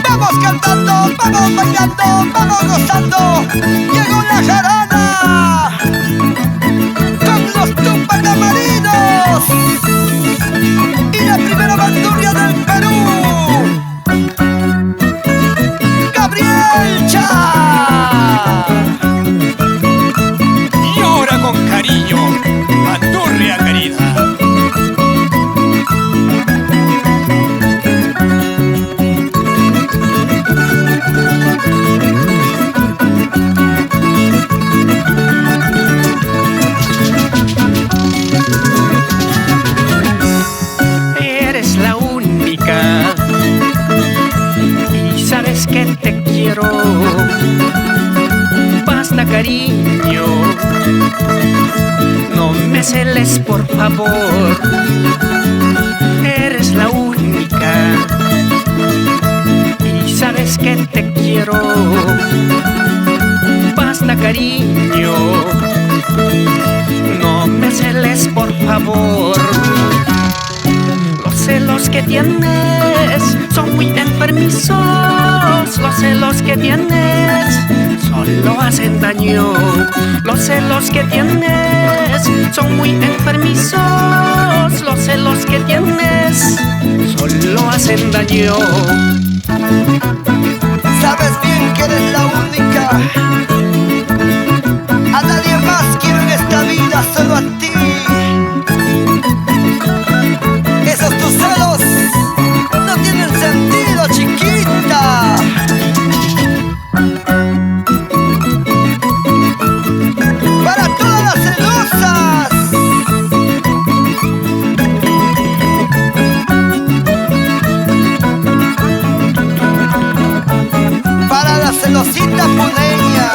Vamos cantando, vamos bailando, vamos gozando. Llegó la jarana con los Tupacamarinos y la primera bandurria del Perú, Gabriel Cha. Y ahora con cariño, bandurria querida. Eres la única y sabes que te quiero. Basta, cariño, no me celes, por favor. Eres la única y sabes que te quiero. Basta, cariño, no me celes, por favor. Los celos que tienes son muy enfermizos. Los celos que tienes solo hacen daño. Los celos que tienes son muy enfermizos. Los celos que tienes solo hacen daño. Sabes bien que eres la única. A nadie más quiero en esta vida, solo a ti. Esos tus celos no tienen sentido, chiquita. Para todas las celosas. Para la celosita puneña.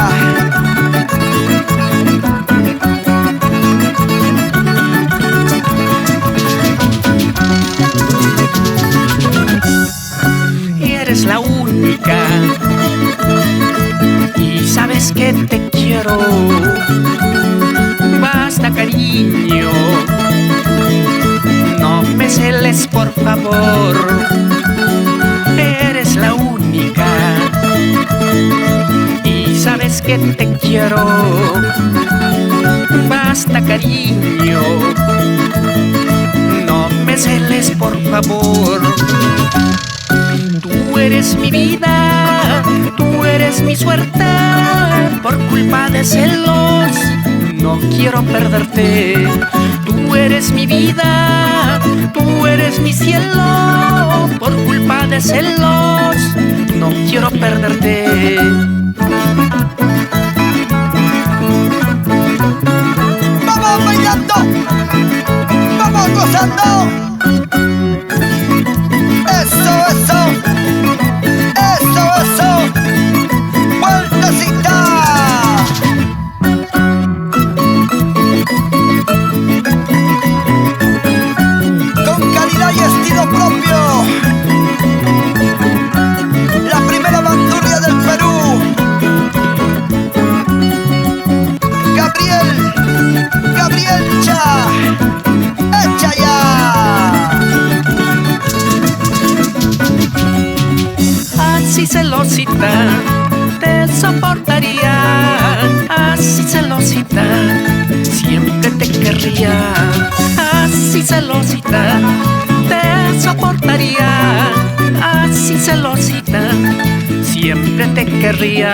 Eres la única y sabes que te quiero. Basta, cariño, no me celes, por favor. Eres la única y sabes que te quiero. Basta, cariño, no me celes, por favor. Tú eres mi vida, tú eres mi suerte. Por culpa de celos no quiero perderte. Tú eres mi vida, tú eres mi cielo. Por culpa de celos no quiero perderte. Vamos bailando, vamos gozando. Eso, eso, eso, eso. Vueltecita. Con calidad y estilo propio. La primera bandurria del Perú. Gabriel Cha. Echa ya. Así celosita te soportaría. Así celosita siempre te querría. Así celosita te soportaría. Así celosita siempre te querría.